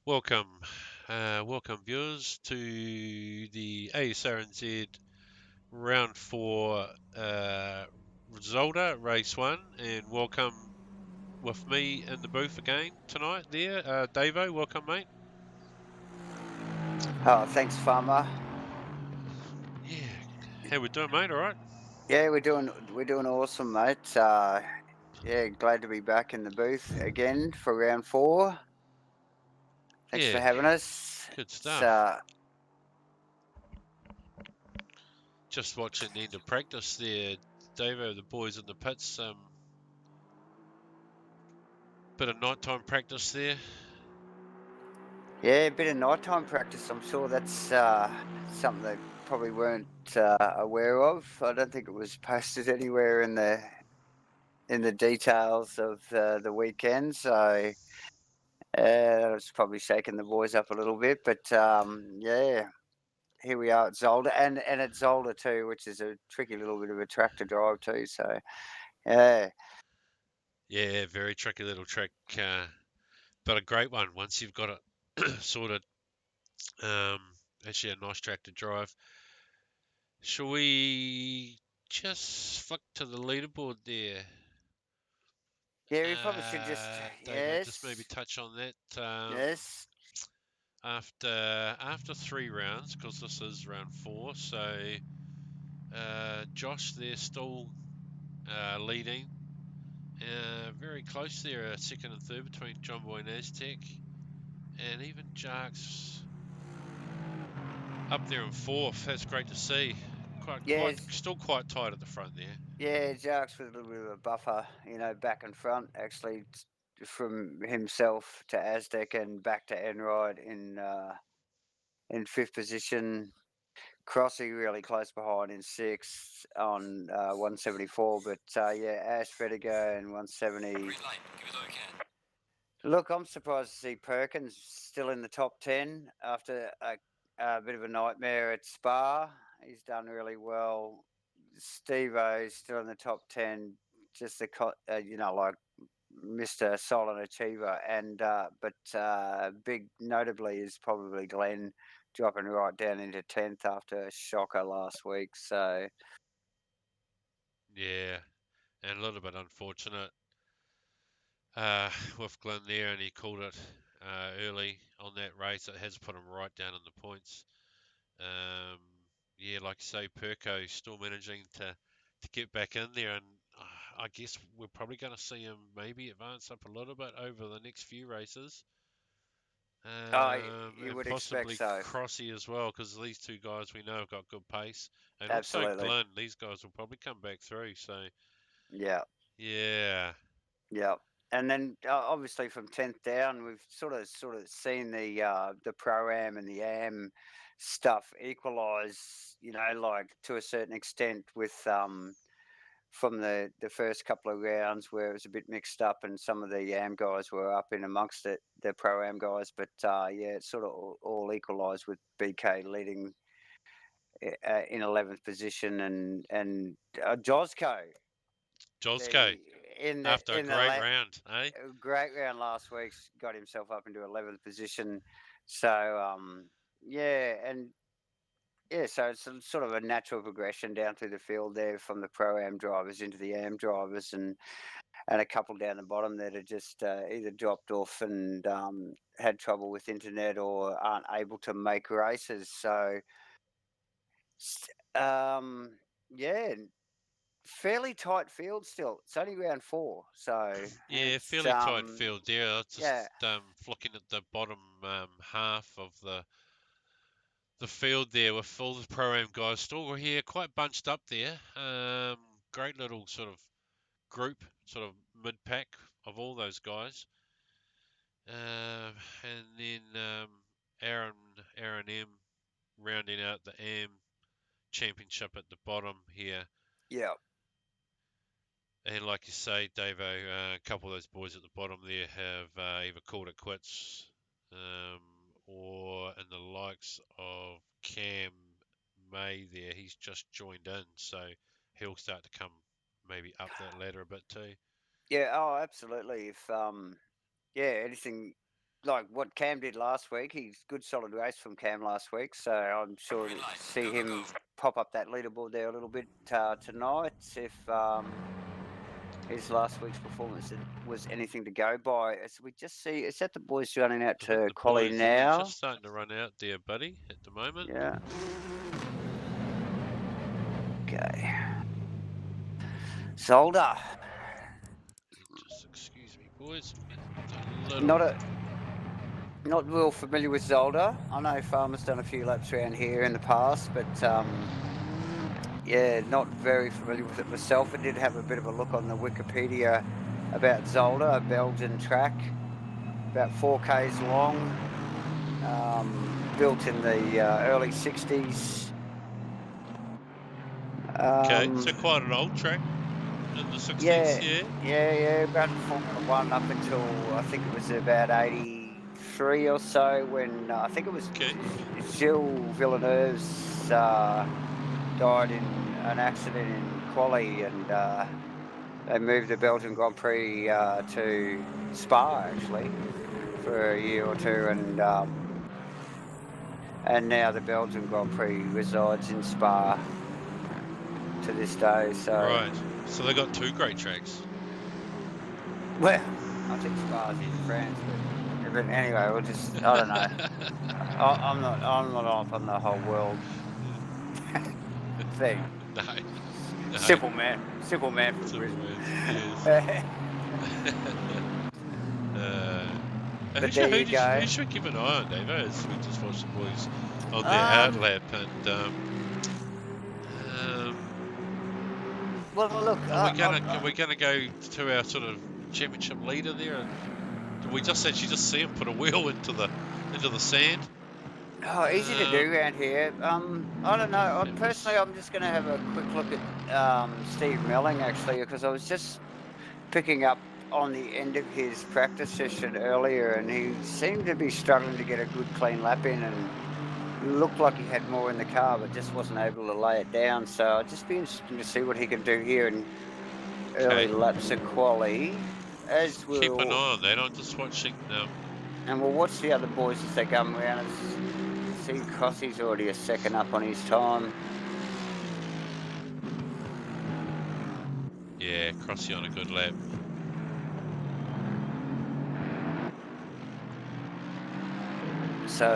Welcome, welcome viewers to the ASRNZ round 4 Zolder Race 1, and welcome with me in the booth again tonight there. Davo, welcome mate. Oh, thanks, Farmer. Yeah, how we doing mate, alright? Yeah, we're doing awesome, mate. Yeah, glad to be back in the booth again for round 4. Thanks for Yeah, having us. good It's stuff. Just watching the end of practice there, Davo, the boys in the pits, bit of nighttime practice there. yeah, a bit of nighttime practice. I'm sure that's something they probably weren't aware of. I don't think it was posted anywhere in the details of the weekend. So it's probably shaking the boys up a little bit. But yeah. Here we are at Zolder, and at Zolder too, which is a tricky little bit of a track to drive too. So yeah, Yeah, very tricky little track, but a great one once you've got it sorted. Um, Actually, a nice track to drive. Shall we just flick to the leaderboard there? yeah, we probably should just Davo, just maybe yes, touch on that yes, after 3 rounds, because this is round 4. So Josh there still leading, very close there, second and third between John Boy and Aztec, and even Jark's up there in fourth. That's great to see. Quite, yes, still quite tight at the front there. yeah. Jark's with a little bit of a buffer, back and front actually from himself to Aztec and back to Enride in fifth position. Crossy really close behind in sixth on 174, but yeah, Ash Vertigo and 170. Look, I'm surprised to see Perkins still in the top 10 after a bit of a nightmare at Spa. He's done really well. Steve-O's still in the top 10, just like Mr. Silent Achiever. But big notably is probably Glenn dropping right down into 10th after a shocker last week. So, Yeah, and a little bit unfortunate with Glenn there, and he called it early on that race. It has put him right down in the points. Um, yeah, like you say, Perko still managing to get back in there, and I guess we're probably going to see him maybe advance up a little bit over the next few races. oh, you And would expect possibly so. Crossy as well, because these two guys we know have got good pace, and also Absolutely. Glenn. These guys will probably come back through. So Yeah. yeah, Yeah, and then obviously from 10th down, we've sort of seen the pro am and the am stuff equalise. Like to a certain extent with from the first couple of rounds where it was a bit mixed up and some of the am guys were up in amongst it, the pro am guys. But yeah, it's sort of all equalised with BK leading in 11th position and Josco Josco the in the after a in the great round, eh? a great round last week's got himself up into 11th position. So yeah, and yeah, so it's sort of a natural progression down through the field there from the pro am drivers into the am drivers, and a couple down the bottom that are just either dropped off and had trouble with internet or aren't able to make races. So um, yeah, fairly tight field still. It's only round 4, so Yeah, it's fairly tight field there. I was yeah. just looking at the bottom half of the field there with all the pro-am guys still here, quite bunched up there. Great little sort of group, sort of mid-pack of all those guys. And then Aaron M rounding out the AM championship at the bottom here. Yeah. And like you say, Davo, a couple of those boys at the bottom there have either called it quits or in the likes of Cam May there, he's just joined in, so he'll start to come maybe up that ladder a bit too. Yeah, oh, absolutely. If yeah, anything. like what Cam did last week. He's good solid race from Cam last week, so I'm sure to see him pop up that leaderboard there a little bit tonight if his last week's performance was anything to go by. As we just see, is that the boys running out to Collie now? Just starting to run out there, buddy, at the moment. Yeah. Okay. Zolder. Just excuse me, boys. Not real familiar with Zolder. I know Farmer's done a few laps around here in the past, but yeah, not very familiar with it myself. I did have a bit of a look on the Wikipedia about Zolder, a Belgian track, about 4Ks long, built in the early 60s. Okay, so quite an old track in the 60s, yeah, about Formula 1 up until I think it was about 83 or so when I think it was Gilles Villeneuve's died in an accident in Quali, and they moved the Belgian Grand Prix to Spa actually for a year or two, and now the Belgian Grand Prix resides in Spa to this day. So right, so they got two great tracks. Well, I think Spa's in France, but anyway, we'll just, I don't know. I'm not up on the whole world thing. No. Simple man from Brisbane. Yes. But there you go. Who should keep an eye on, Dave, as we just watch the boys on their outlap, and well, look, are we gonna go to our sort of championship leader there? Did we just actually see him put a wheel into the sand? Oh, easy to do around here. I don't know. Personally, I'm just going to have a quick look at Steve Melling, actually, because I was just picking up on the end of his practice session earlier, and he seemed to be struggling to get a good, clean lap in, and looked like he had more in the car, but just wasn't able to lay it down. So I'd just be interested to see what he can do here in early laps of quali. As we'll keep an eye on that. I'm just watching them. And we'll watch the other boys as they come around. See, Crossy's already a second up on his time. Yeah, Crossy on a good lap. So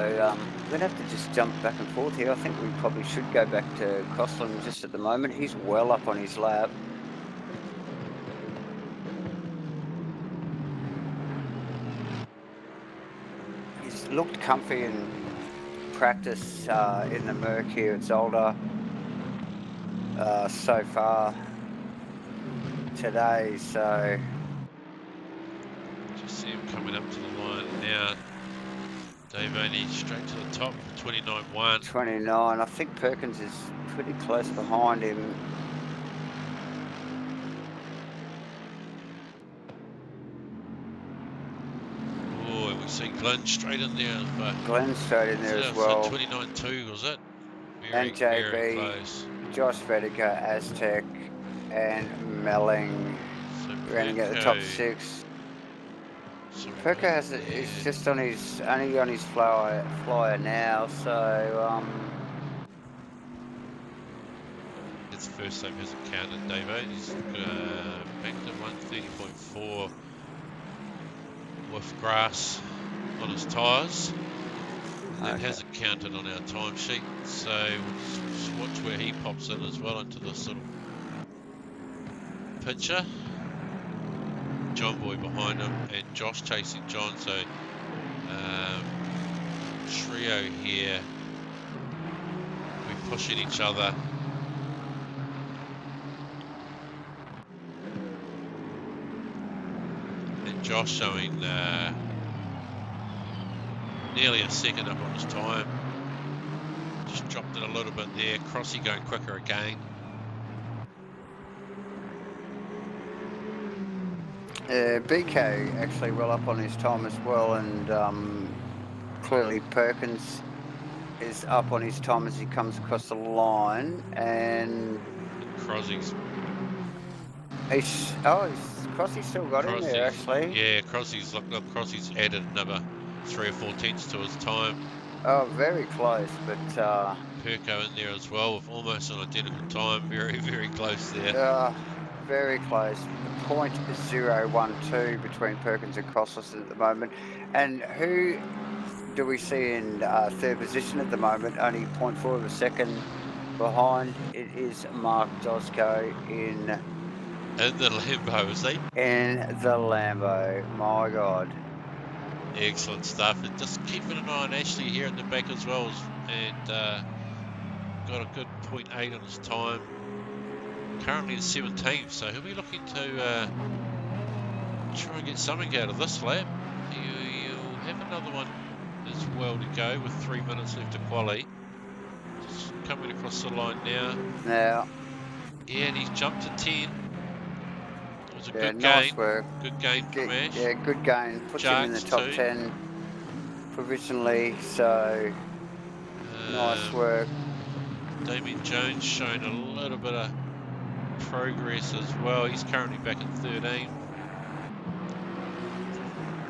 we're going to have to just jump back and forth here. I think we probably should go back to Crossland just at the moment. He's well up on his lap. He's looked comfy in practice in the Merc here at Zolder so far today. So just see him coming up to the line now. Dave only straight to the top, 29.1. 29. I think Perkins is pretty close behind him. Oh, and we see Glenn straight in there. But Glenn's straight in there as well. 29.2 was it? And JB, very close. Josh Vedica, Aztec, and Melling running at the top 6. Perker is just on his flyer now, so his first lap hasn't counted, Davo. He's back to 130.4 with grass on his tyres. That hasn't counted on our timesheet, so we'll just watch where he pops in as well into this sort of picture. John Boy behind him and Josh chasing John, so trio here, we're pushing each other. And Josh showing nearly a second up on his time, just dropped it a little bit there. Crossy going quicker again. BK actually well up on his time as well, and clearly Perkins is up on his time as he comes across the line, and Crossy's Crossy's still got him there actually. Yeah, Crossy's added another 3 or 4 tenths to his time. Oh, very close, but Perko in there as well with almost an identical time. Very, very close there. very close. 0.012 between Perkins and Costas at the moment. And who do we see in third position at the moment? Only 0.4 of a second behind. It is Mark Dosco in the Lambo, is he? in the Lambo. My God. Excellent stuff. And just keeping an eye on Ashley here at the back as well. And got a good 0.8 on his time. Currently in 17th, so he'll be looking to try and get something out of this lap. He'll have another one as well to go with 3 minutes left to quali. Just coming across the line now. Now, Yeah, and he's jumped to 10. It was a good nice gain. work. Good gain from Ash. Yeah, good gain. Puts him in the Jarks top too. 10 provisionally, so nice work. Damien Jones showing a little bit of progress as well. He's currently back at 13.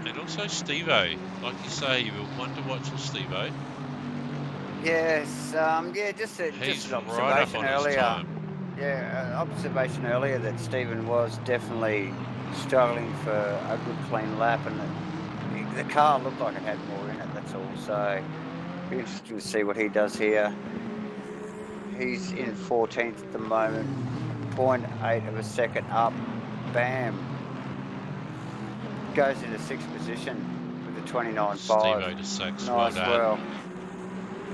And also Steve-O. Like you say, you were one to watch with Steve-O. Yes, just He's an right up observation on his earlier. time. Yeah, observation earlier that Stephen was definitely struggling for a good clean lap, and the car looked like it had more in it. That's all. So, be interesting to see what he does here. He's in 14th at the moment, 0.8 of a second up. Bam. Goes into 6th position with a 29.5. Steve-O to 6. Well Nice done. well.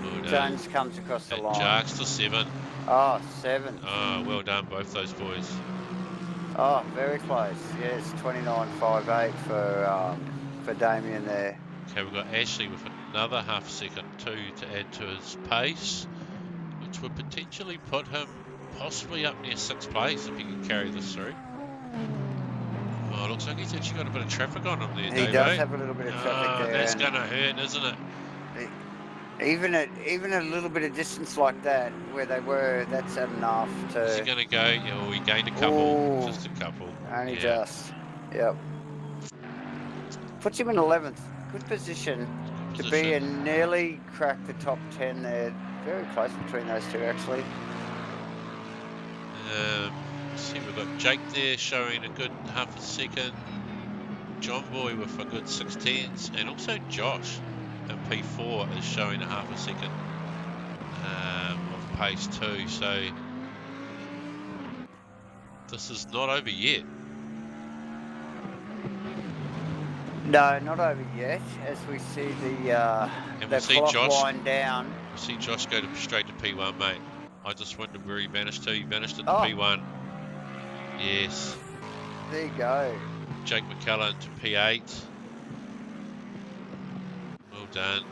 Well done. Jones comes across the And line. Jarks to 7. Oh, 7th. Oh, well done, both those boys. Oh, very close. Yes, 29.58 for Damien there. Okay, we've got Ashley with another half a second too to add to his pace, which would potentially put him possibly up near 6th place if he can carry this through. Oh, looks like he's actually got a bit of traffic on him there, Dave. He does have a little bit of traffic there. That's going to hurt, isn't it? Even a little bit of distance like that, where they were, that's enough to... Is he going to go? Yeah, well, he gained a couple. Just a couple. Only just. Yep. Puts him in 11th. Good position to be and nearly crack the top 10 there. Very close between those two, actually. See, we've got Jake there showing a good half a second. John Boy with a good 16ths, and also Josh in P4 is showing a half a second of pace too. So this is not over yet. No, not over yet. As we see the clock wind down. We see Josh go straight to P1, mate. I just wondered where he vanished to. He vanished into P1. Yes. There you go. Jake McCullough into P8. Well done.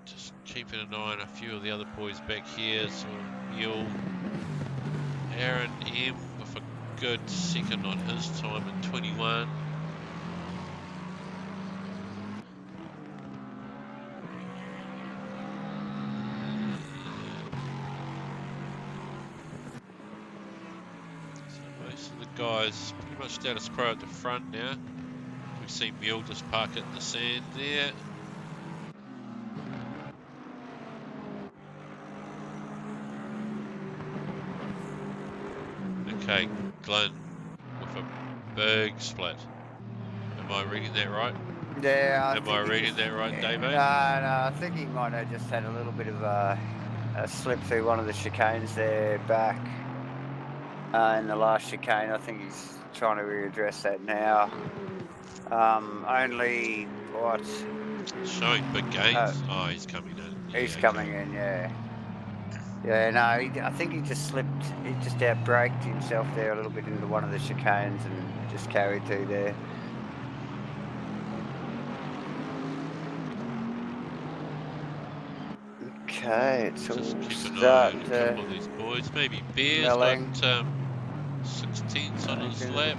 Just keeping an eye on a few of the other boys back here. So Mule, Aaron M with a good second on his time at 21. Guys, pretty much status quo at the front now. We've seen Mule just park it in the sand there. Okay, Glenn with a big split. Am I reading that right? Yeah. Am I reading that right, Dave? No, I think he might have just had a little bit of a slip through one of the chicanes there back. In the last chicane, I think he's trying to readdress that now. Only what? Showing big gains. Oh, he's coming in. He's coming in, yeah. Yeah, no, I think he just slipped. He just outbraked himself there a little bit into one of the chicanes and just carried through there. Okay, it's all starting to... A couple of these boys. Maybe Bear's got 16s on his lap.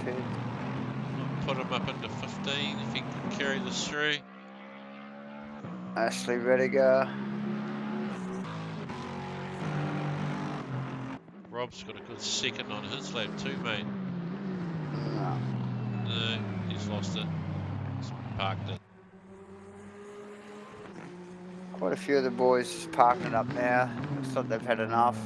Put him up into 15 if he can carry this through. Ashley Rediger. Rob's got a good second on his lap too, mate. No. No, he's lost it. He's parked it. Quite a few of the boys just parking it up now. Looks like they've had enough.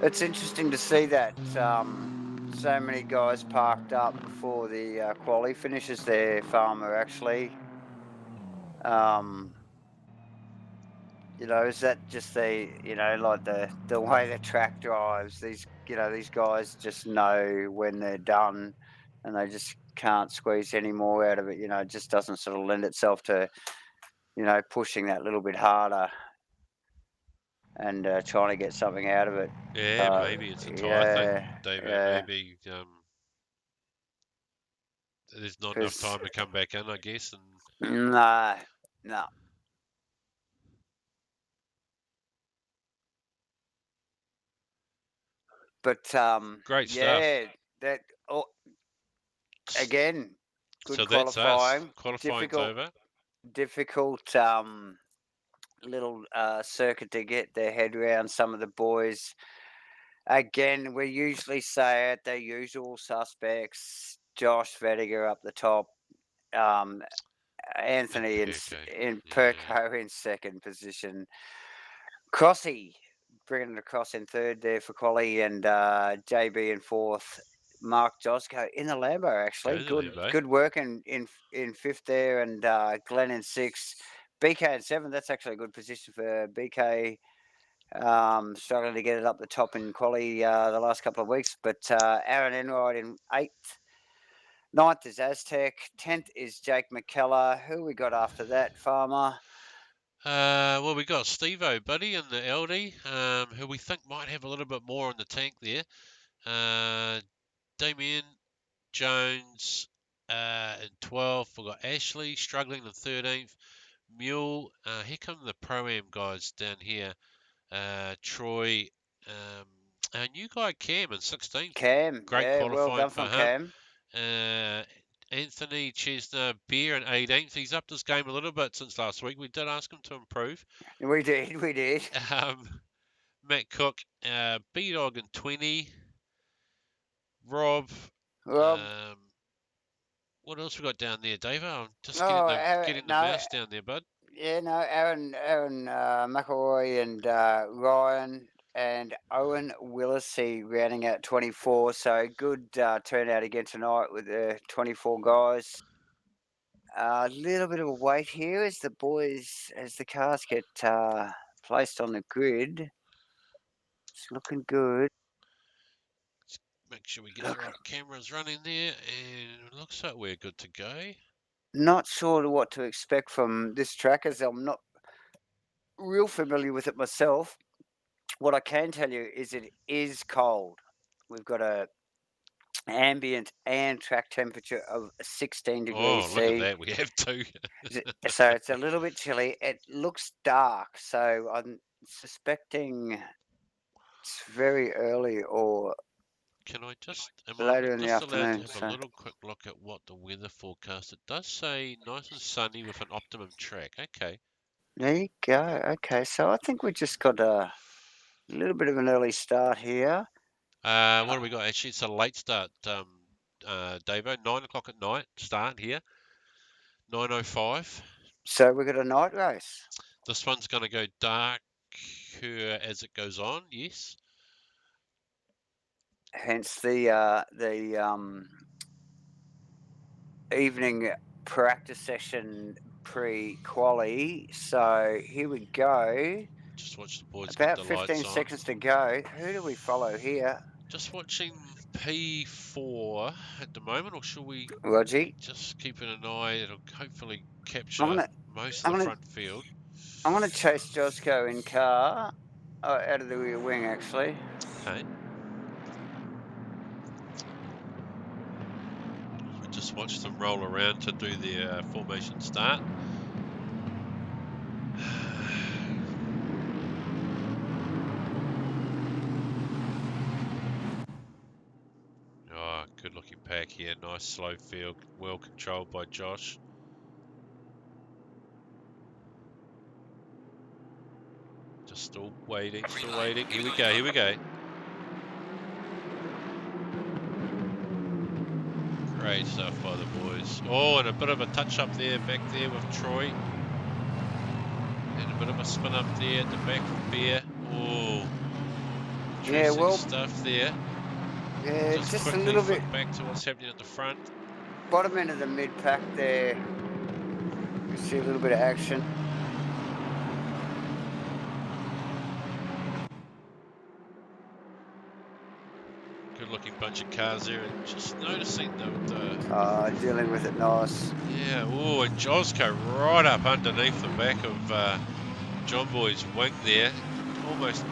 It's interesting to see that so many guys parked up before the quali finishes there, Farmer, actually. You know, is that just like the way the track drives? These guys just know when they're done, and they just can't squeeze any more out of it. It just doesn't sort of lend itself to, pushing that little bit harder and trying to get something out of it. Yeah, So maybe it's a tyre thing, yeah, David. yeah, Maybe there's not enough because time to come back in, I guess. And no, no. But great stuff. yeah, that oh, again, good So that's us. qualifying. Qualifying's Difficult, over. difficult little circuit to get their head around. Some of the boys. Again, we usually say it, the usual suspects. Josh Vediger up the top. Um, And Anthony Perko. in Yeah. Perko in second position. Crossy bringing it across in third there for Quali, and JB in fourth. Mark Josco in the Lambo, actually. Go the Lambo. Good work in fifth there, and Glenn in sixth. BK in seventh. That's actually a good position for BK. Struggling to get it up the top in Quali the last couple of weeks, but Aaron Enright in eighth. Ninth is Aztec. 10th is Jake McKellar. Who we got after that, Farmer? Well, we got Steve-O, buddy, in the LD, who we think might have a little bit more in the tank there. Damien Jones in 12th. We've got Ashley struggling in 13th. Mule. Here come the Pro-Am guys down here. Troy. Our new guy Cam in 16th. Cam. Great Yeah, well qualifying done for from him. Cam. Anthony Chesner Beer in 18th. He's upped his game a little bit since last week. We did ask him to improve. We did. Matt Cook, B-Dog in 20. Rob. Rob. What else we got down there, Dave? I'm just Oh, getting the no. mouse down there, bud. Yeah, no. Aaron McElroy and Ryan and Owen Willisey rounding out 24. So good turnout again tonight with the 24 guys. A little bit of a wait here as the cars get placed on the grid. It's looking good. Let's make sure we get the right cameras running there, and it looks like we're good to go. Not sure what to expect from this track, as I'm not real familiar with it myself. What I can tell you is it is cold. We've got a ambient and track temperature of 16 degrees Oh, look at C. that. We have two. So it's a little bit chilly. It looks dark, so I'm suspecting it's very early or Am I later in the just allowed to afternoon. have So a little quick look at what the weather forecast? It does say nice and sunny with an optimum track. Okay. there you go. Okay, so I think we just got a little bit of an early start here. What do we got? Actually, it's a late start, Davo. 9 o'clock at night start here. 9:05. So we got a night race. This one's going to go darker as it goes on. Yes. Hence the evening practice session pre-quali. So here we go. Just watch the boys get About the 15 lights on. seconds to go. Who do we follow here? Just watching P4 at the moment, or should we Rogie? just keeping an eye? It'll hopefully capture I'm most of the gonna front field. I'm gonna chase Josco in car. Oh, out of the rear wing actually. Okay. Just watch them roll around to do their formation start. Oh, good looking pack here. Nice slow field. Well controlled by Josh. Just still waiting, still waiting. Here we go, here we go. Great stuff by the boys. Oh, and a bit of a touch up there, back there with Troy. And a bit of a spin up there at the back with Bear. Oh, Yeah, interesting well, stuff there. yeah, Just just a quickly little flick bit back to what's happening at the front. bottom end of the mid pack there. You see a little bit of action. Good looking bunch of cars there, and just noticing the Dealing with it nice. yeah. Oh, and Josco right up underneath the back of John Boy's wing there, almost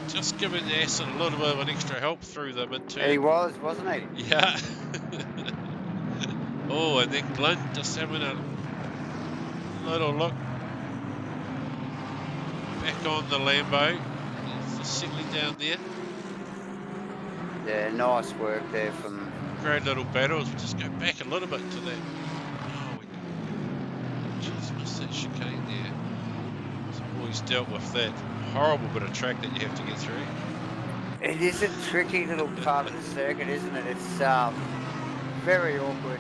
just giving Aston a little bit of an extra help through the mid-turn. He was, wasn't he? Yeah. Oh, and then Glenn just having a little look back on the Lambo. He's just settling down there. Yeah, nice work there from... Great little battles. We'll just go back a little bit to that. Oh, we just missed that chicane there. Some boys dealt with that horrible bit of track that you have to get through. It is a tricky little part of the circuit, isn't it? It's very awkward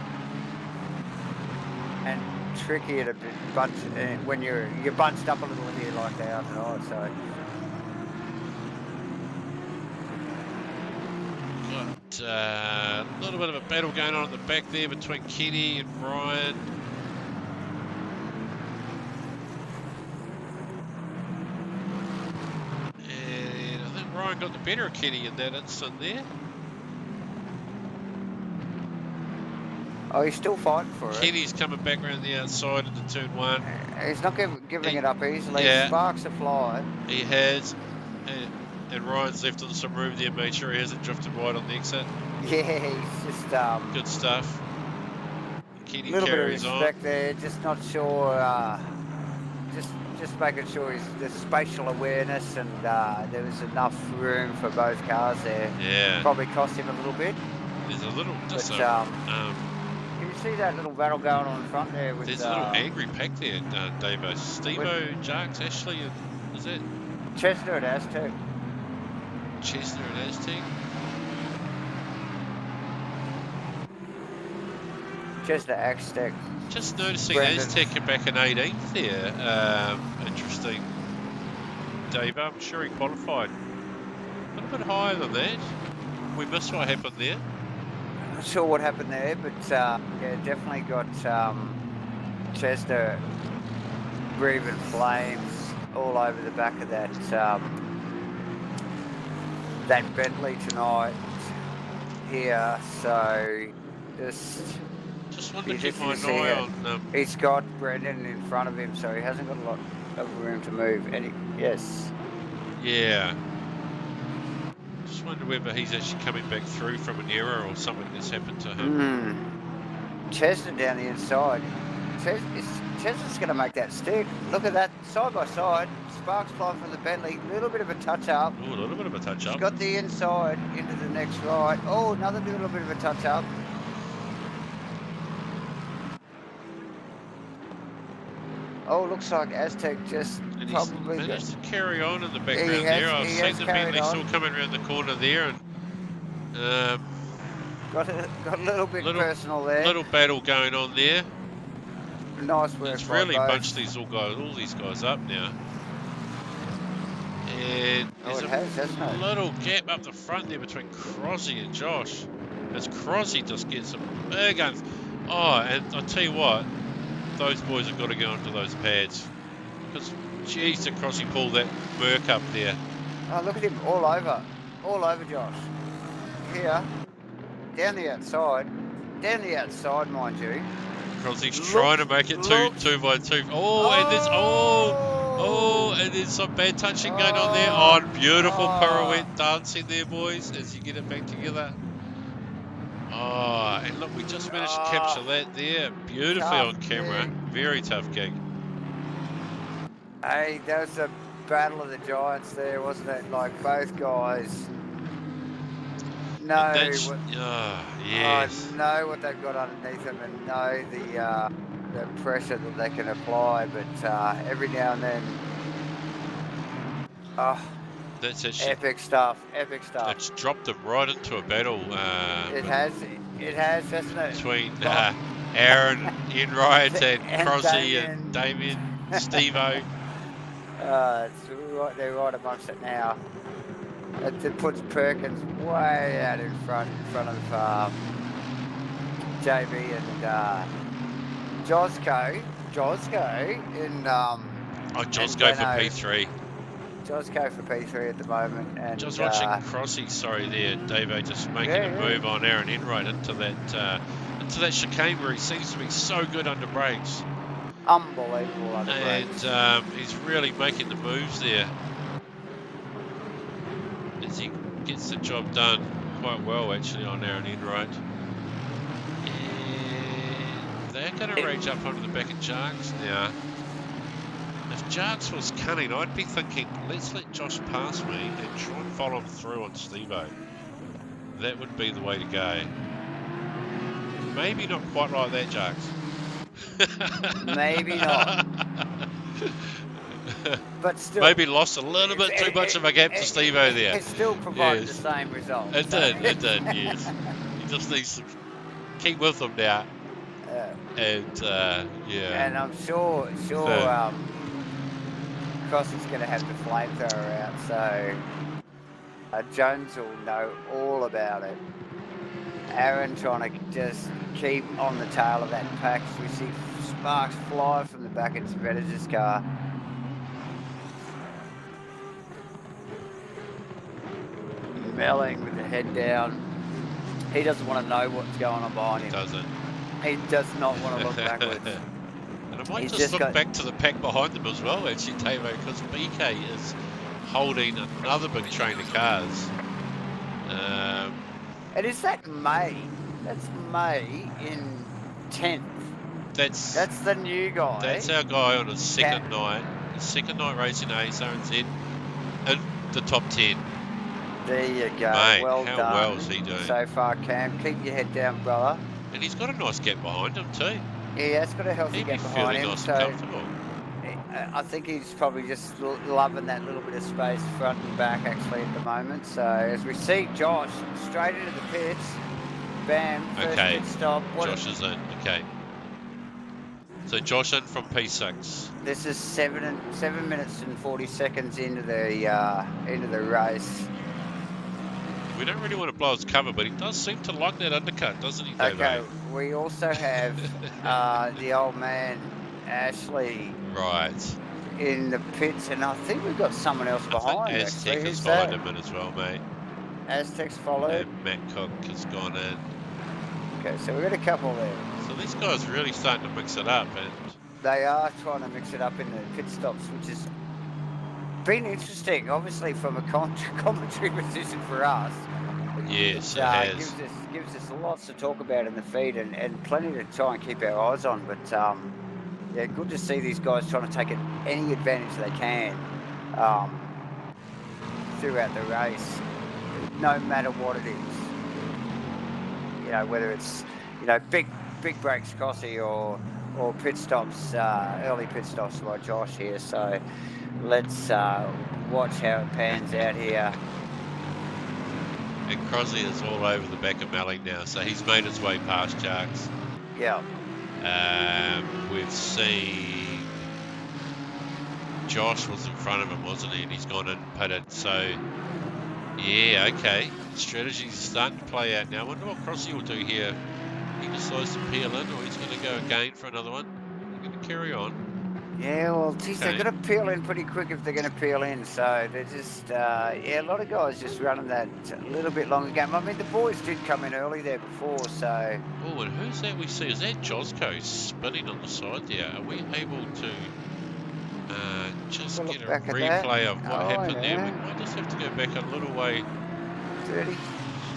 and tricky at a bunch when you're bunched up a little here like they are tonight. So Got a little bit of a battle going on at the back there between Kenny and Ryan. And I think Ryan got the better of Kenny in that instant there. oh, he's still fighting for it. Kenny's coming back around the outside into turn one. He's not giving it up easily. Yeah. Sparks are flying. He has. And Ryan's left him some room there, made sure he hasn't drifted wide on the exit. Yeah, he's just Good stuff. Kenny a little bit of carries on. respect there. Just not sure. Just making sure there's spatial awareness and there was enough room for both cars there. Yeah. Probably cost him a little bit. There's a little. Just But, you see that little battle going on in front there with... there's a little angry pack there, Davo. Steve-O, Jarks, Ashley, and is that Chester and Aztec. Chester and Aztec? Chester, Aztec. Just noticing Brandon. Aztec are back in 18th there. Interesting. Davo, I'm sure he qualified a little bit higher than that. We missed what happened there. Not sure what happened there, but yeah, definitely got Chester breathing flames all over the back of that that Bentley tonight here. So Just wanted to You keep just my see eye it. on. he's got Brendan in front of him, so he hasn't got a lot of room to move. And yes, Yeah. Just wonder whether he's actually coming back through from an error or something that's happened to him. Chester down the inside. Chester's going to make that stick. Look at that, side by side. Sparks flying from the Bentley. Little bit of a touch up. Oh, a little bit of a touch He's up. got the inside into the next right. Oh, another little bit of a touch up. Oh, looks like Aztec just And probably he's managed to carry on in the He background has- there. I've he seen has the carried Bentley still on. coming around the corner there, and got a little bit personal there. little battle going on there. Nice work. It's by really both. bunched all these guys up now. And there's it has, hasn't a it? little gap up the front there between Crosby and Josh. As Crosby just gets some big guns. Oh, and I'll tell you what, those boys have got to go onto those pads. Because, geez, did Crosby pull that Merc up there. Oh, look at him all over Josh. Here, down the outside, mind you. Crosby's trying to make it two by two. And there's some bad touching going on there. Oh, and beautiful pirouette dancing there, boys, as you get it back together. Oh, and look, we just managed to capture that there beautifully on camera. Gig. Very tough gig. Hey, that was the battle of the giants there, wasn't it? Like both guys know Yes. know what they've got underneath them and know the pressure that they can apply. But every now and then, That's actually, Epic stuff. Epic stuff. it's dropped them right into a battle It has, hasn't it? between Well, Aaron Enright and and Crosby and Damien, Steve-O. It's right, they're right amongst it now. It puts Perkins way out in front of JB and Josco in Oh, and Josco for Gleno. P3. Josco for P3 at the moment, and Just watching Crossy, sorry there, Davo, just making a move on Aaron Enright into that chicane where he seems to be so good under brakes. Unbelievable under brakes. And he's really making the moves there as he gets the job done quite well actually on Aaron Enright. And they're going to rage up onto the back of Jarks now. If Jarks was cunning, I'd be thinking, let's let Josh pass me and try and follow him through on Steve-O. That would be the way to go. Maybe not quite like that, Jarks. Maybe not. But still, maybe lost a little bit too much of a gap to Steve-O there. It still provided Yes. the same result. It did, yes. He just needs to keep with them now. And yeah. And I'm sure Crossy's going to have the flamethrower out, so Jones will know all about it. Aaron trying to just keep on the tail of that pack. We see sparks fly from the back of Zveta's car. Melling with the head down. He doesn't want to know what's going on behind him. Doesn't. He does not want to look backwards. And I might just look back to the pack behind them as well, actually, Tavo, because BK is holding another big train of cars. And is that May? That's May in 10th. That's the new guy. That's our guy on his second night. His second night racing ASRNZ in the top 10. There you go. Mate, well how done. well is he doing? So far, Cam. Keep your head down, brother. And he's got a nice gap behind him too. Yeah, he has got a healthy gap behind him. Nice so and comfortable. I think he's probably just loving that little bit of space front and back actually at the moment. So as we see Josh straight into the pits. Bam, first pit stop. Josh is in, okay. So Josh in from P6. This is 7 minutes and 40 seconds into the race. We don't really want to blow his cover, but he does seem to like that undercut, doesn't he, Dave? Okay, we also have the old man, Ashley. Right. In the pits, and I think we've got someone else behind. I think Aztec has followed him in as well, mate. Aztec's followed. And Matt Cook has gone in. Okay, so we've got a couple there. So these guys are really starting to mix it up. And they are trying to mix it up in the pit stops, which has been interesting, obviously, from a commentary position for us. Yes, it has. Gives us lots to talk about in the feed and plenty to try and keep our eyes on. But yeah, good to see these guys trying to take any advantage they can throughout the race, no matter what it is. You know, whether it's big breaks, Crossy, or pit stops, early pit stops by Josh here. So let's watch how it pans out here. And Crosby is all over the back of Malling now, so he's made his way past Jarks. Yeah. We've seen Josh was in front of him, wasn't he? And he's gone and pitted. So, yeah, okay. Strategy's starting to play out now. I wonder what Crosby will do here. He decides to peel in, or he's going to go again for another one. They're going to carry on. Yeah, well, geez, they're going to peel in pretty quick if they're going to peel in. So they're just, yeah, a lot of guys just running that a little bit longer game. I mean, the boys did come in early there before, so. Oh, and who's that we see? Is that Josco spinning on the side there? Are we able to just get a replay of what happened there? We might just have to go back a little way 30.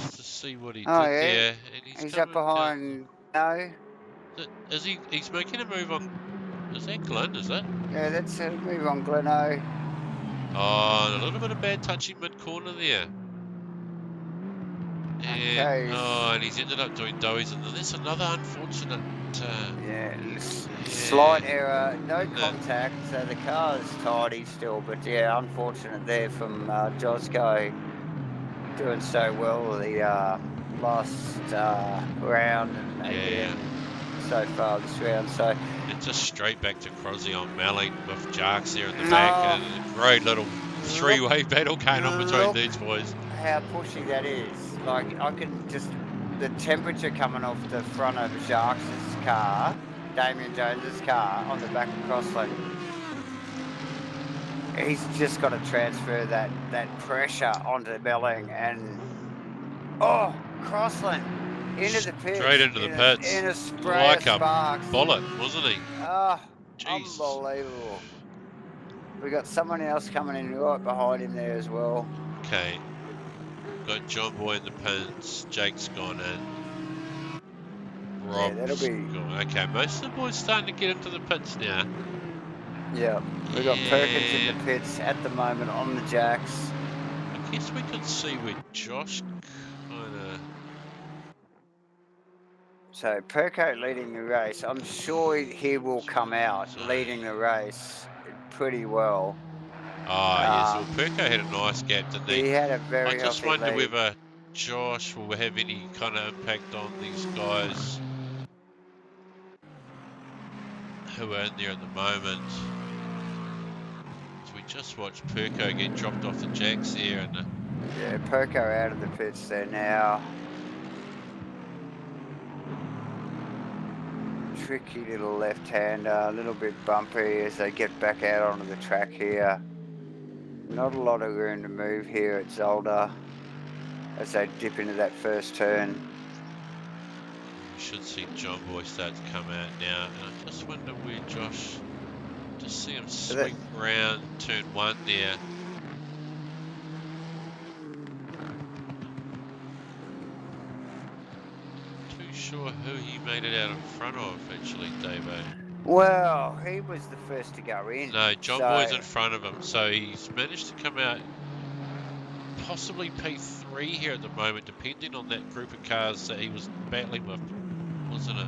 just to see what he did there. And he's up behind. No. Is he? He's making a move on. Is that Glenn, is it? Yeah, that's a move on Gleno. Oh, and a little bit of bad touching mid-corner there. And Yeah. Okay. Oh, and he's ended up doing doughies, and there's another unfortunate. Yeah, Yeah. slight error, no And contact, so the car's tidy still, but yeah, unfortunate there from Josco doing so well the last round and yeah. again so far this round. So, And just straight back to Crosby on Malling with Jarks there in the back, oh, and a great little look, three-way battle going on between look these boys. how pushy that is. Like, I can just, the temperature coming off the front of Jacques' car, Damien Jones's car, on the back of Crossland. He's just got to transfer that pressure onto Melling and Crossland into the Straight pits into the pits. in a spray of Like a sparks. bullet, wasn't he? Oh, Jesus. unbelievable. We got someone else coming in right behind him there as well. Okay. Got John Boy in the pits. Jake's gone in. Yeah, that'll Rob's be. gone. Okay, most of the boys starting to get into the pits now. Yeah, we got Perkins in the And pits at the moment on the jacks. I guess we can see where Josh kind of. So Perko leading the race. I'm sure he will come out leading the race pretty well. Ah, yes. Well, Perko had a nice gap, didn't he? He had a I very just healthy wonder lead. whether Josh will have any kind of impact on these guys who are in there at the moment. So we just watched Perko get dropped off the jacks there, and Yeah, Perko out of the pits there now. Tricky little left-hander, a little bit bumpy as they get back out onto the track here. Not a lot of room to move here at Zolder as they dip into that first turn. we should see John Boy start to come out now. And I just wonder where Josh. Just see him swing round turn one there. Too sure who he made it out in front of, actually, Davo. Well, he was the first to go in. No, John Boy's in front of him, so he's managed to come out possibly P3 here at the moment, depending on that group of cars that he was battling with, wasn't it?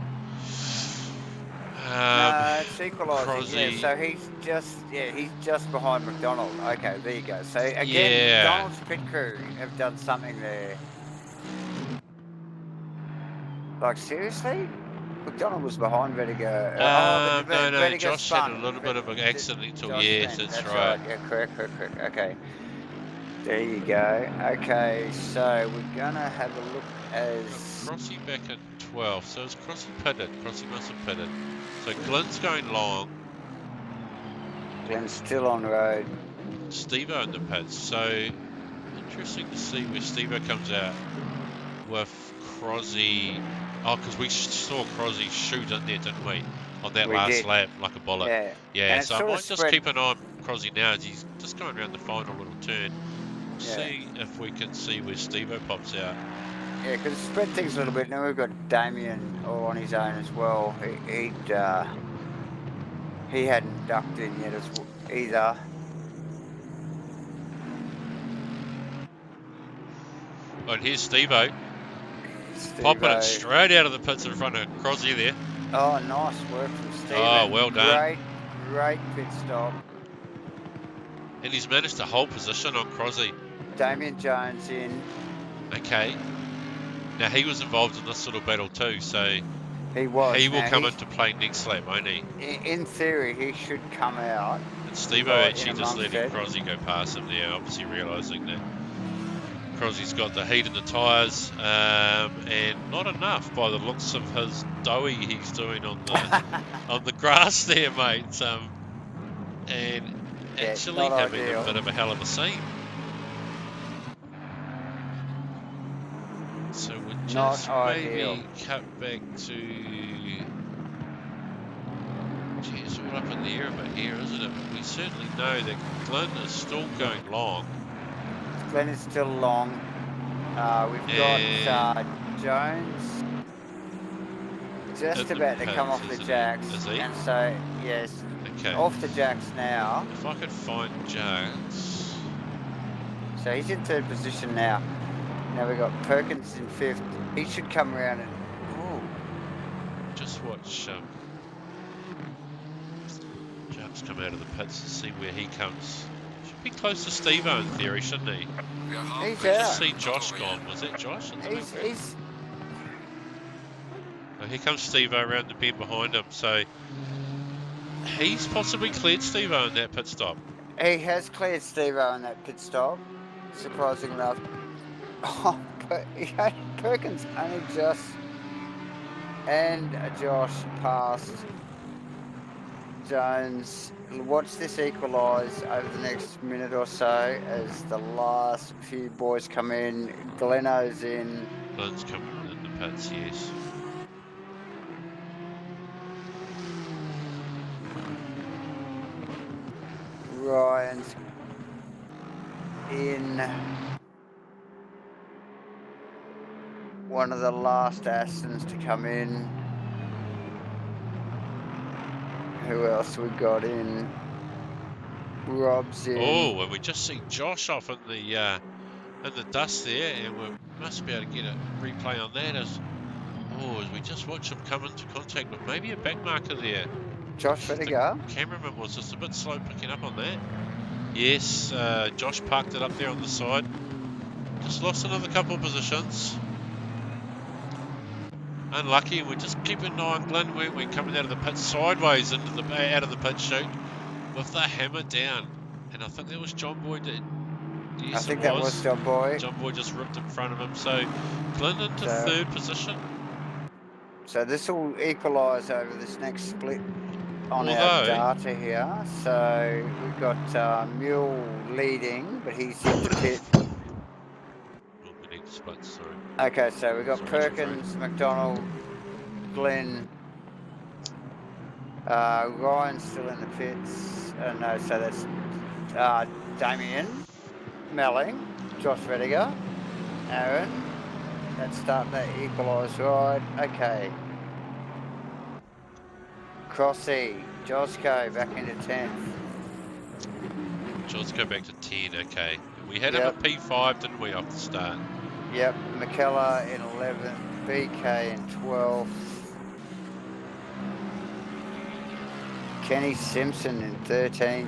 No, it's equalising. Crosby. Yeah, so he's just behind McDonald. Okay, there you go. So again, Yeah. McDonald's pit crew have done something there. Like seriously, McDonald was behind Vertigo. No, Vertigo Josh spun. had a little bit of an accidental. Josh Yes, spun. that's right. right. Yeah, correct. Okay, there you go. Okay, so we're gonna have a look as Crossy back in 12. So is Crossy pitted? Crossy must have pitted. So Glenn's going long. Glenn's still on road. Steve-O in the pits. So interesting to see where Steve-O comes out with Crosby. Oh, because we saw Crosby shoot in there, didn't we? On that last lap, like a bullet. Yeah, so I might just keep an eye on Crosby now as he's just going around the final little turn. See if we can see where Steve-O pops out. Yeah, because it spread things a little bit. Now we've got Damien all on his own as well. He hadn't ducked in yet either. Oh, and here's Steve-O. Popping it straight out of the pits in front of Crosby there. Oh, nice work from Stephen. Oh, well done. Great pit stop. And he's managed to hold position on Crosby. Damien Jones in. Okay. Now he was involved in this little battle too, so he will come into play next lap, won't he? In theory, he should come out. And Steve-O actually just letting Crosby go past him there, obviously realising that Crosby's got the heat in the tyres, and not enough by the looks of his doughy he's doing on the on the grass there, mate. And actually having a bit of a hell of a scene. So we'll just maybe cut back to. Gee, it's all up in the air a bit here, isn't it? But we certainly know that Glenn is still going long. Glenn is still long. We've got Jones just about to come off the jacks. Is he? And so, yes, off the jacks now. If I could find Jones. So he's in third position now. Now we've got Perkins in 5th. He should come around and... Oh, Just watch Jacks come out of the pits and see where he comes. Should be close to Steve-O in theory, shouldn't he? he's I just out. see Josh gone. Was that Josh in the back there? He's... Oh, here comes Steve-O around the bend behind him. So he's possibly cleared Steve-O in that pit stop. He has cleared Steve-O in that pit stop, surprisingly enough. Oh, but Perkins only just... And Josh passed Jones. Watch this equalise over the next minute or so as the last few boys come in. Gleno's in. Glenn's coming in the pits, yes. Ryan's in. One of the last Astons to come in. Who else we got in? Rob's in. Oh, and we just see Josh off in the dust there, and we must be able to get a replay on that as we just watch him come into contact with maybe a back marker there. Josh Vettiger. The cameraman was just a bit slow picking up on that. Yes, Josh parked it up there on the side. Just lost another couple of positions. Unlucky, and we're just keeping an eye on Glenn, weren't we, coming out of the pit sideways into the out of the pit chute with the hammer down. And I think that was John Boy did. Yes, I think that was John Boy. John Boy just ripped in front of him. So Glenn into 3rd position. So this will equalise over this next split on our data here. So we've got Mule leading, but he's in the pit. We need splits, sorry. Okay, so we've got Perkins, McDonald, Glenn, Ryan's still in the pits. No, so that's Damien, Melling, Josh Vettiger, Aaron. That's starting to equalise right. Okay. Crossy, Josco back into 10th. Josco back to 10, okay. We had him at P5, didn't we, off the start? Yep, McKellar in 11th, BK in 12th. Kenny Simpson in 13th.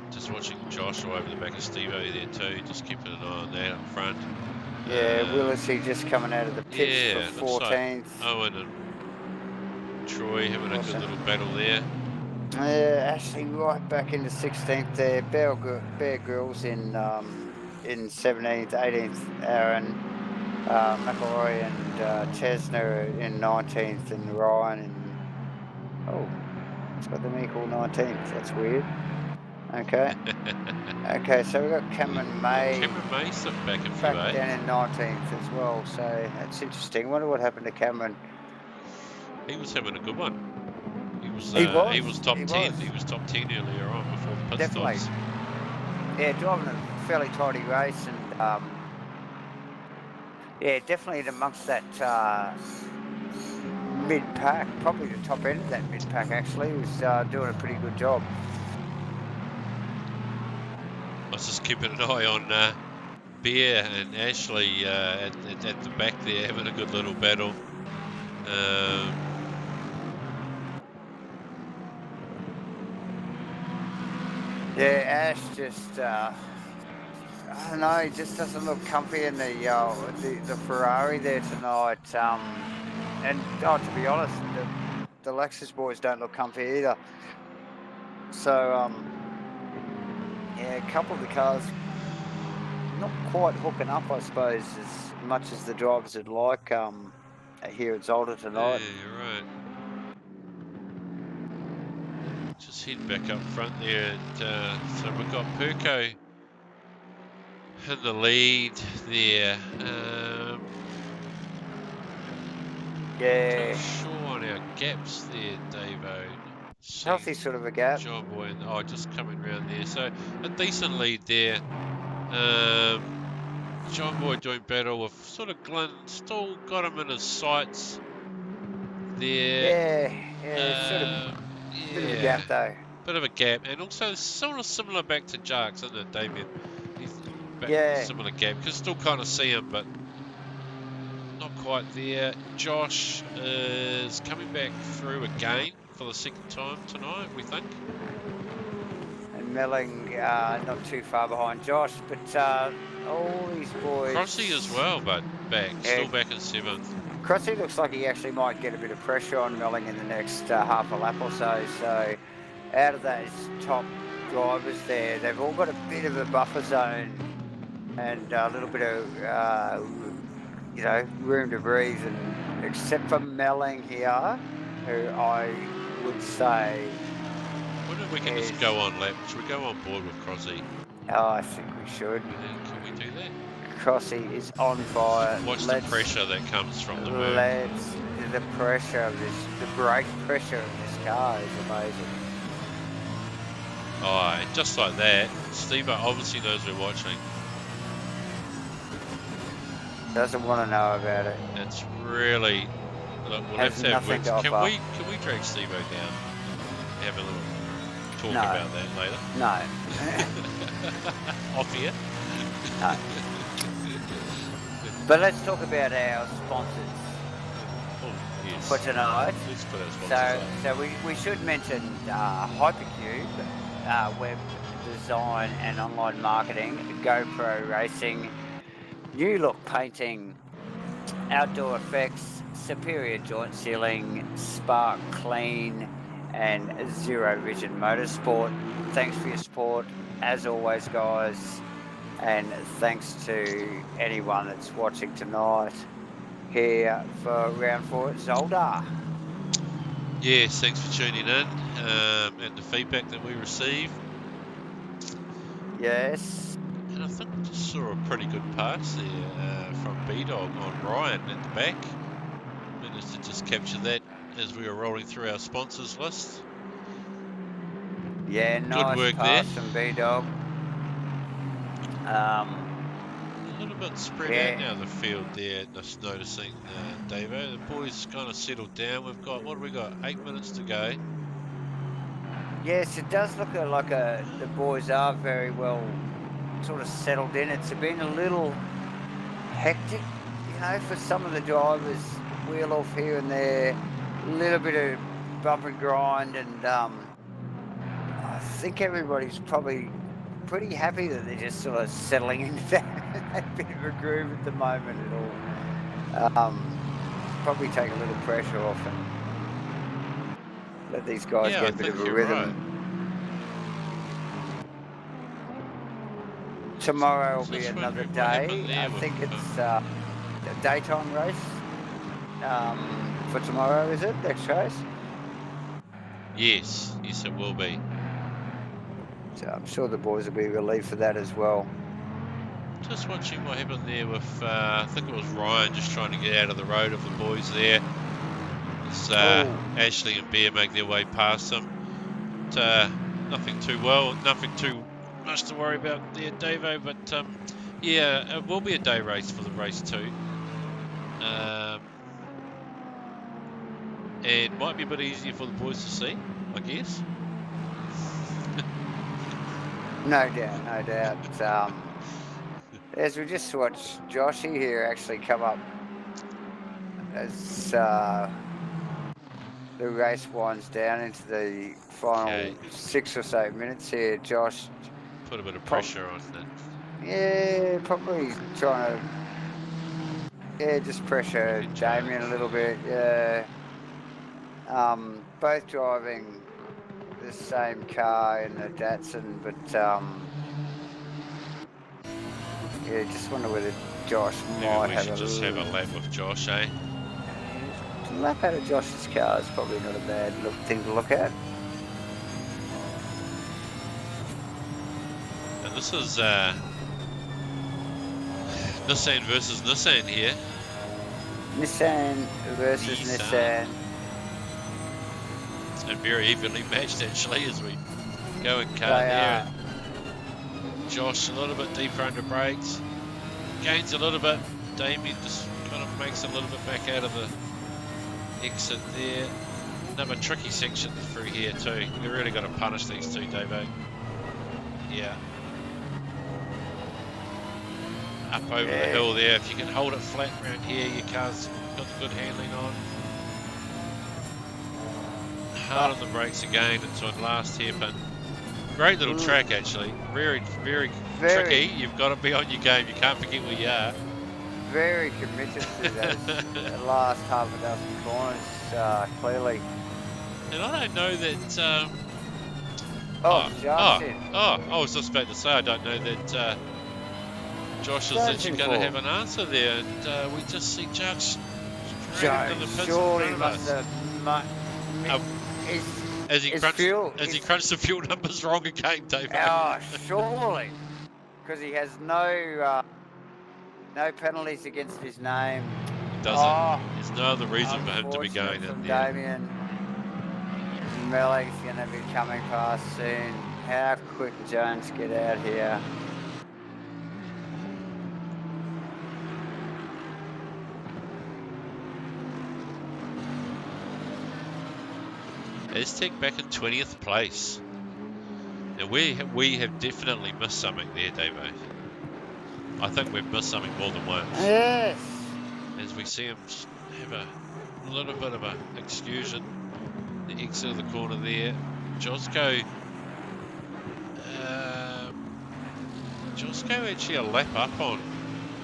Just watching Joshua over the back of Steve-O there too, just keeping an eye on that up front. Yeah, Willisy just coming out of the pits for 14th. Like Owen and Troy having a good little battle there. Ashley right back into 16th there. Bear Grylls in 17th, 18th, Aaron. McElroy and Chesner in 19th, and Ryan in... Oh, it's got them equal 19th. That's weird. Okay. Okay, so we've got Cameron May. Cameron May's back in back down in 19th as well, so that's interesting. I wonder what happened to Cameron. He was having a good one. He was top 10. He was top 10 earlier on before the pit stops. Yeah, driving a fairly tidy race, and yeah, definitely amongst that mid-pack, probably the top end of that mid-pack actually, was doing a pretty good job. I was just keeping an eye on Bear and Ashley at the back there, having a good little battle. Yeah, Ash just, I don't know, he just doesn't look comfy in the Ferrari there tonight. And to be honest, the Lexus boys don't look comfy either. So, yeah, a couple of the cars not quite hooking up, I suppose, as much as the drivers would like here at Zolder tonight. Yeah, you're right. Just head back up front there, and so we've got Perko in the lead there. Yeah. Sure on our gaps there, Davo. Healthy sort of a gap. John Boy, and just coming round there. So a decent lead there. John Boy doing battle with sort of Glenn, still got him in his sights there. Yeah, sort of bit of a gap though. Bit of a gap, and also sort of similar back to Jarks, isn't it, Damien? back Yeah, similar gap. You can still kind of see him, but not quite there. Josh is coming back through again for the second time tonight, we think. and Melling not too far behind Josh, but all these boys. Crossy as well, but Yeah, still back in 7th. Crossy looks like he actually might get a bit of pressure on Melling in the next half a lap or so. So, out of those top drivers there, they've all got a bit of a buffer zone and a little bit of room to breathe, and except for Melling here, who I would say I wonder if we can is, just go on lap. Should we go on board with Crossy? I think we should. Can we do that? Crossy is on fire. Watch the pressure that comes from the berm. The pressure of this, the brake pressure of this car is amazing. Oh, and just like that, Steve obviously knows we're watching. Doesn't want to know about it. It's really, look, we'll have to have words. Can we drag Steve down? Have a little talk about that later. No. Off here. No. But let's talk about our sponsors for tonight. Let's put our sponsors so we should mention Hypercube, web design and online marketing, GoPro racing, new look painting, outdoor effects, superior joint sealing, Spark Clean, and Zero Vision Motorsport. Thanks for your support, as always, guys. And thanks to anyone that's watching tonight here for round 4 at Zolder. Yes, thanks for tuning in and the feedback that we receive. Yes. And I think we just saw a pretty good pass there from B-Dog on Ryan at the back. Managed to just capture that as we were rolling through our sponsors list. Yeah, nice good work pass there. from B-Dog. A little bit spread out now the field there, just noticing, Davo. The boys kind of settled down. We've got, what have we got? 8 minutes to go. Yes, it does look like the boys are very well sort of settled in. It's been a little hectic, for some of the drivers. Wheel off here and there, a little bit of bump and grind, and I think everybody's probably pretty happy that they're just sort of settling into that bit of a groove at the moment. It'll probably take a little pressure off and let these guys get a bit of a rhythm. Right. Tomorrow will be another day. I think it's a daytime race for tomorrow, is it? Next race? Yes, it will be. So I'm sure the boys will be relieved for that as well. Just watching what happened there with, I think it was Ryan just trying to get out of the road of the boys there. As Ashley and Bear make their way past them. But, nothing too much to worry about there, Davo. But yeah, it will be a day race for the race 2. And might be a bit easier for the boys to see, I guess. No doubt. As we just watched Joshy here actually come up as the race winds down into the final 6 or so minutes here. Josh put a bit of pressure on that. Yeah, probably trying to just pressure Damien a little bit. Yeah. Both driving the same car in the Datsun, but just wonder whether Josh might have a lap with Josh, eh? A lap out of Josh's car is probably not a bad thing to look at. And this is Nissan versus Nissan here. Nissan versus Nissan. And very evenly matched actually as we go in car there. Josh a little bit deeper under brakes. Gains a little bit. Damien just kind of makes a little bit back out of the exit there. Another tricky section through here too. We've really got to punish these two, Davo. Yeah. up over the hill there. If you can hold it flat around here, your car's got the good handling on. Hard on the brakes again into a last hairpin. Great little track actually. Very, very tricky. You've got to be on your game. You can't forget where you are. Very committed to those last half a dozen corners, clearly. And I don't know that. I was just about to say I don't know that Josh is actually going to have an answer there, and we just see Josh straight into the pits in front of us. As he crunched the fuel numbers wrong again, Dave. Oh, surely, because he has no penalties against his name. Doesn't. There's no other reason for him to be going in there. Damien Mellick's going to be coming past soon. How quick Jones get out here? Aztec back in 20th place. Now we have definitely missed something there, Davo. I think we've missed something more than once. Yes. As we see him have a little bit of an excursion. The exit of the corner there. Josco actually a lap up on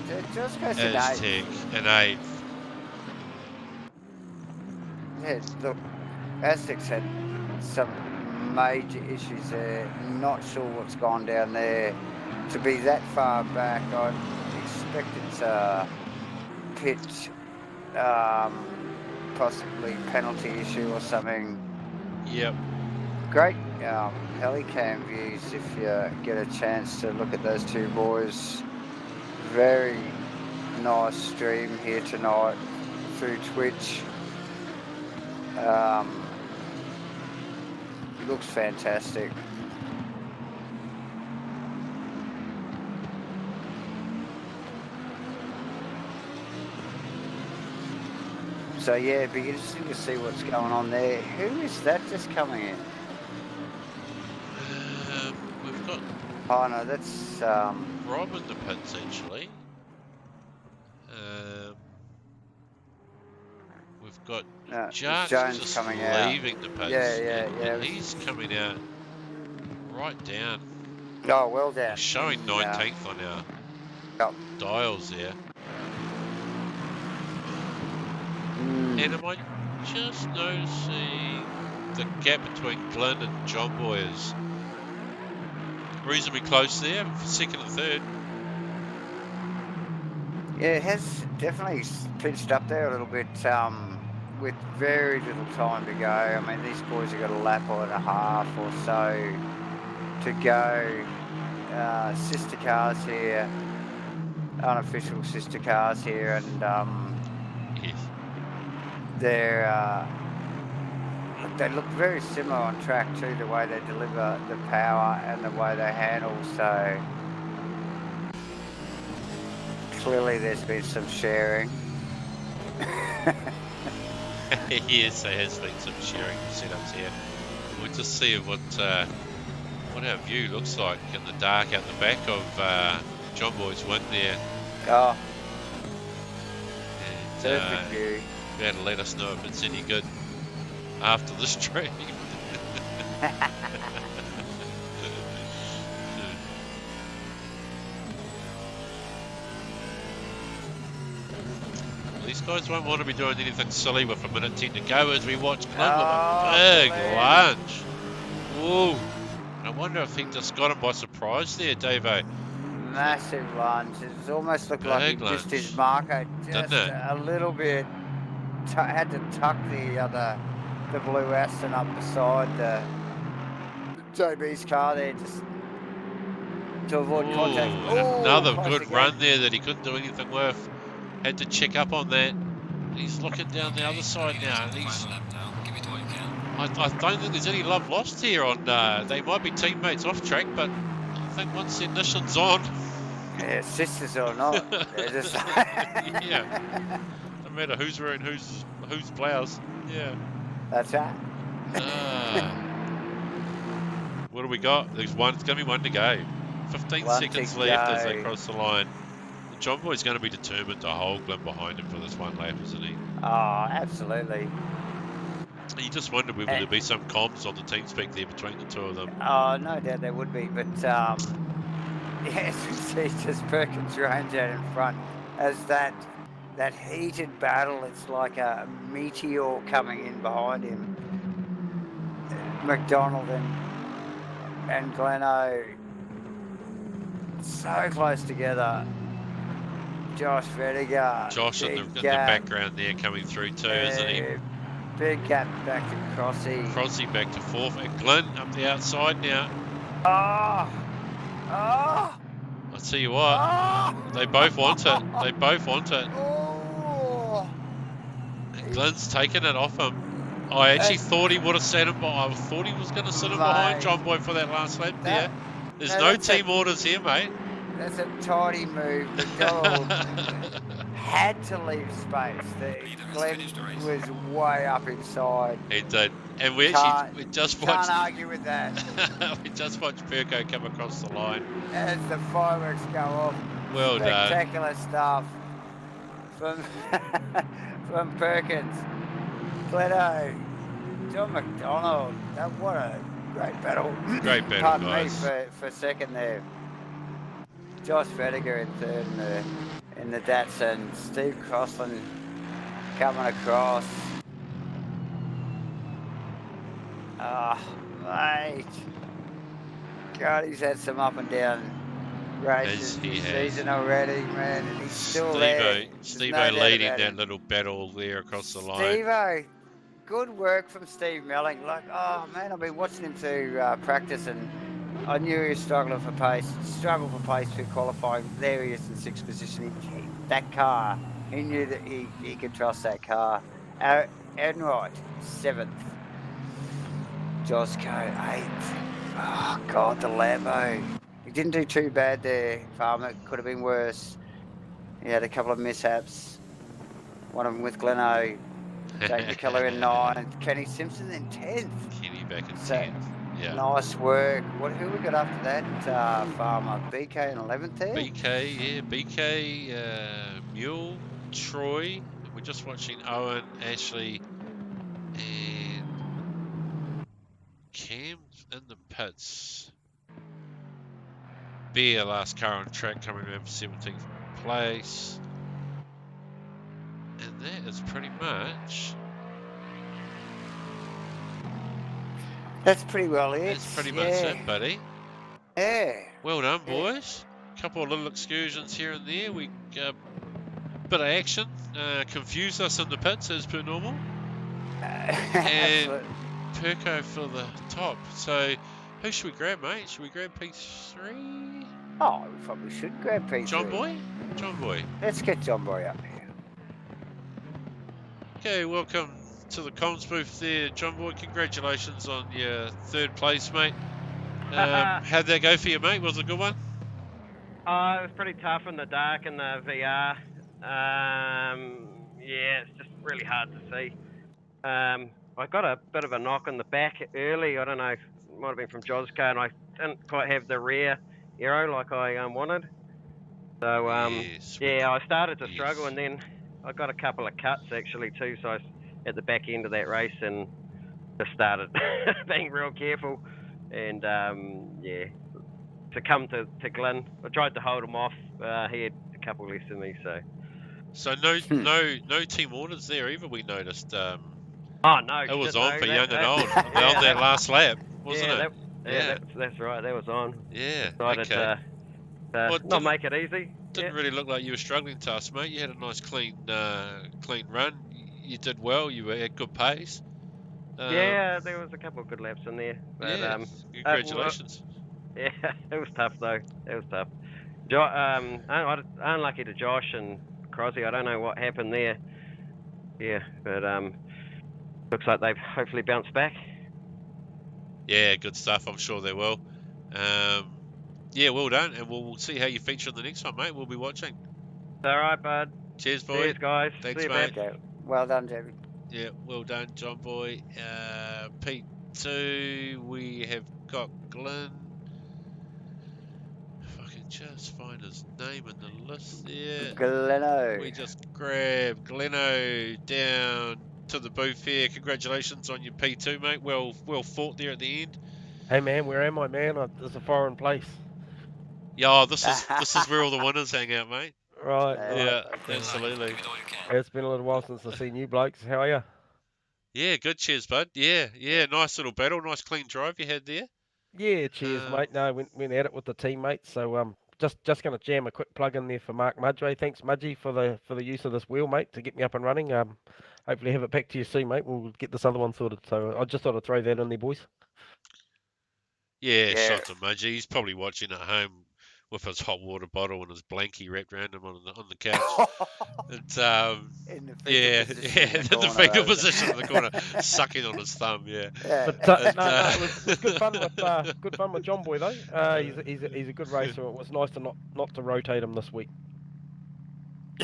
Aztec in 8th. Yeah, look, Aztec's had some major issues there. Not sure what's gone down there. To be that far back, I expected to pitch possibly penalty issue or something. Yep. Great helicam views if you get a chance to look at those two boys. Very nice stream here tonight through Twitch. Looks fantastic. So yeah, it'd be interesting to see what's going on there. Who is that just coming in? We've got... Oh no, that's... Rob in the pits actually. We've got Jones just coming leaving out. the pits. Yeah. And he's coming out right down. Oh, well down. We're showing 19th on our dials there. And am I just noticing the gap between Glenn and John Boy is reasonably close there, second and third. Yeah, it has definitely pinched up there a little bit with very little time to go. I mean, these boys have got a lap and a half or so to go. Sister cars here, unofficial sister cars here, and yes. they look very similar on track too, the way they deliver the power and the way they handle, so clearly there's been some sharing. Yes, there has been some sharing setups here. We'll just see what our view looks like in the dark out the back of John Boy's win there. Oh, and perfect view. That'll let us know if it's any good after the stream. These guys won't want to be doing anything silly with a minute 10 to go as we watch Glenn with a big lunge. Ooh. I wonder if he just got him by surprise there, Davo. Massive lunge. It almost looked like he missed his marker just a little bit. Had to tuck the blue Aston up beside the JB's car there just to avoid contact. Another good run there that he couldn't do anything with. Had to check up on that. He's looking down the other side now. And I don't think there's any love lost here. They might be teammates off track, but I think once the ignition's on. Yeah, sisters or not. They're just yeah. No matter who's wearing whose blouse. Yeah. That's right. What do we got? There's one. It's going to be one to go. 15 seconds left as they cross the line. John Boy's going to be determined to hold Glenn behind him for this one lap, isn't he? Oh, absolutely. You just wonder whether there'll be some comms on the team speak there between the two of them. Oh, no doubt there would be, but yes, it's just Perkins Range out in front as that heated battle. It's like a meteor coming in behind him. McDonald and Gleno so close together. Josh Vediger. Josh in the background there coming through too, isn't he? Big gap back to Crossy. Crossy back to fourth, and Glenn up the outside now. Oh! Oh! I'll tell you what, they both want it. They both want it. Oh! And Glenn's taken it off him. I actually thought he would have set him, but I thought he was going to sit him behind John Boy for that last lap there. There's no team orders here, mate. That's a tidy move. McDonald had to leave space. Glenn was way up inside. He did. And we just watched. Can't argue with that. We just watched Perko come across the line. As the fireworks go off. Well done. Spectacular stuff from Perkins. Gleno, John McDonald. What a great battle. Great battle, Pardon guys. me for second there. Josh Vediger in third in the Datsun. Steve Crossland coming across. Mate. God, he's had some up and down races this season already, man, and he's still there. Steve-O leading that little battle there across the line. Steve-O, good work from Steve Melling. Like, oh man, I've been watching him to practice, and I knew he was struggling for pace. Struggled for pace through qualifying. There he is in sixth position. That car, he knew that he could trust that car. Enright, seventh. Josco, eighth. Oh God, the Lambo. He didn't do too bad there, Farmer. Could have been worse. He had a couple of mishaps. One of them with Gleno. Dave McKellar in ninth. Kenny Simpson in 10th. Kenny back in 10th. Yeah. Nice work. Who we got after that, Farmer? BK in 11th there? BK, yeah. BK, Mule, Troy. We're just watching Owen, Ashley, and Cam in the pits. Beer, last car on track, coming around for 17th place. And that is pretty much... That's pretty well it. That's pretty much it, buddy. Yeah. Well done, boys. Couple of little excursions here and there. We bit of action. Confused us in the pits as per normal. And Perko for the top. So who should we grab, mate? Should we grab P3? Oh, we probably should grab P3. John Boy? John Boy. Let's get John Boy up here. Okay, welcome to the comms booth there, John Boy. Congratulations on your third place, mate. How'd that go for you, mate? Was it a good one? It was pretty tough in the dark in the VR. Yeah, it's just really hard to see. I got a bit of a knock on the back early. I don't know, it might have been from Josco, and I didn't quite have the rear aero like I wanted. So, yeah, I started to struggle, and then I got a couple of cuts actually too, so I was at the back end of that race and just started being real careful, and yeah, succumbed to Glenn. I tried to hold him off. He had a couple less than me, so. So no team orders there either. We noticed. Oh no, it was on for young and old yeah, on that last lap, wasn't it? That's right. That was on. Yeah. Decided okay. to not make it easy. Didn't really look like you were struggling to us, mate. You had a nice clean run. You did well. You were at good pace. Yeah, there was a couple of good laps in there. But, yeah. Congratulations. Yeah, it was tough though. It was tough. Unlucky to Josh and Crosby. I don't know what happened there. Yeah, but looks like they've hopefully bounced back. Yeah, good stuff. I'm sure they will. Yeah, well done, and we'll see how you feature in the next one, mate. We'll be watching. All right, bud. Cheers, boy. Cheers, guys. Thanks, see you, mate. Okay. Well done, David. Yeah, well done, John Boy. P2, we have got Glenn. Fucking just find his name in the list there. Gleno. We just grab Gleno down to the booth here. Congratulations on your P2, mate. Well fought there at the end. Hey man, where am I, man? It's a foreign place. Yeah, this is where all the winners hang out, mate. Right, Yeah, okay. absolutely. It's been a little while since I've seen you blokes. How are you? Yeah, good. Cheers, bud. Yeah. Nice little battle. Nice clean drive you had there. Yeah, cheers, mate. No, went at it with the teammates. So just gonna jam a quick plug in there for Mark Mudgway. Thanks, Mudgy, for the use of this wheel, mate, to get me up and running. Hopefully have it back to you soon, mate. We'll get this other one sorted. So I just thought I'd throw that in there, boys. Yeah, Yeah. shot to Mudgy. He's probably watching at home with his hot water bottle and his blankie wrapped around him on the couch. It's In the fetal yeah, position in the in the corner, fetal eh? position in the corner, sucking on his thumb. Yeah. Yeah. But no, it was good fun with John Boy though. He's a good racer. It was nice to not to rotate him this week.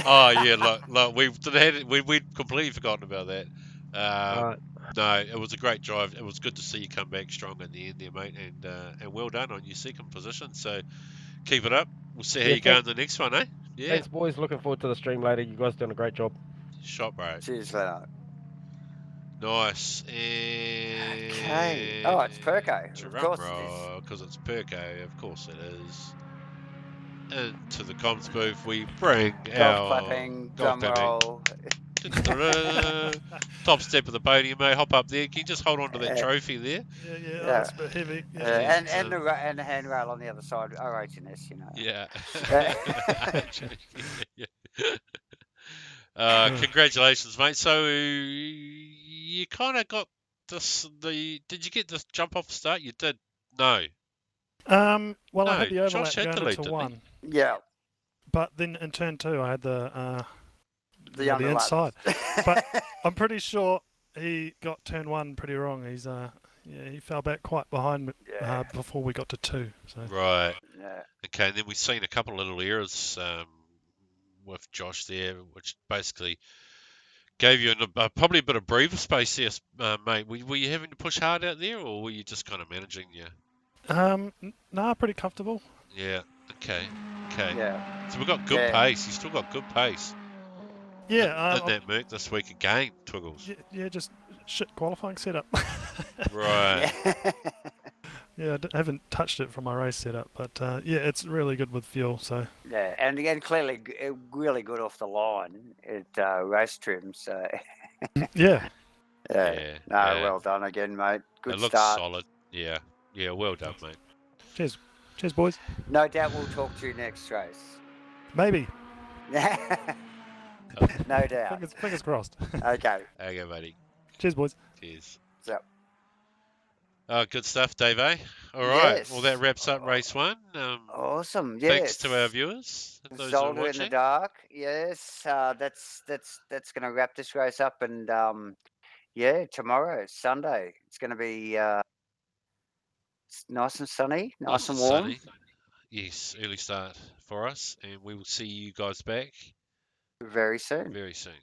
Oh yeah, look, we'd completely forgotten about that. Right. No, it was a great drive. It was good to see you come back strong at the end there, mate, and well done on your second position. So keep it up. We'll see how Yeah, you go in the next one, eh? Yeah, Thanks, boys. Looking forward to the stream later. You guys doing a great job. shot, bro. Cheers, Leno. Nice. Okay. Oh, it's Perko. Of course it is. Because it's Perko, of course it is. Into the comms booth, we bring Golf our clapping, golf drum clapping. roll. Top step of the podium, mate. Hop up there. Can you just hold on to that trophy there? Yeah, Yeah. that's a bit heavy. Yeah. Jeez, and the handrail on the other side, OH&S, you know. Yeah. Yeah. Congratulations, mate. So you kind of got this. Did you get this jump off the start? You did. No. Well, No, I had the overlap Josh had going the lead, into didn't he? one, Yeah. but then in turn two, I had the underlap. inside. But I'm pretty sure he got turn one pretty wrong. He's he fell back quite behind Yeah. before we got to two. So Right. Yeah. Okay, and then we've seen a couple of little errors with Josh there, which basically gave you probably a bit of breather space there, mate. Were you having to push hard out there, or were you just kind of managing your... nah, pretty comfortable. Yeah, okay. Yeah. So we've got good pace. You still got good pace. Yeah, In that Merc this week again, Twiggles. yeah, just shit qualifying setup. Right. Yeah. Yeah, I haven't touched it from my race setup, but yeah, it's really good with fuel. So Yeah, and again, clearly really good off the line at race trim. So yeah, Yeah. well done again, mate. Good It looks start. solid. Yeah. Yeah, well done, mate. cheers, boys. No doubt we'll talk to you next race. Maybe. No doubt. Fingers crossed. Okay. Okay, buddy. Cheers, boys. Cheers. So, Good stuff, Dave, eh? All right. Yes. Well, that wraps up race one. awesome. Yes. Thanks to our viewers. and those who are Zolder in the watching. dark. Yes. That's going to wrap this race up, and yeah, tomorrow, Sunday, it's going to be nice and sunny, nice and warm. Sunny. Yes, early start for us, and we will see you guys back Very soon. very soon.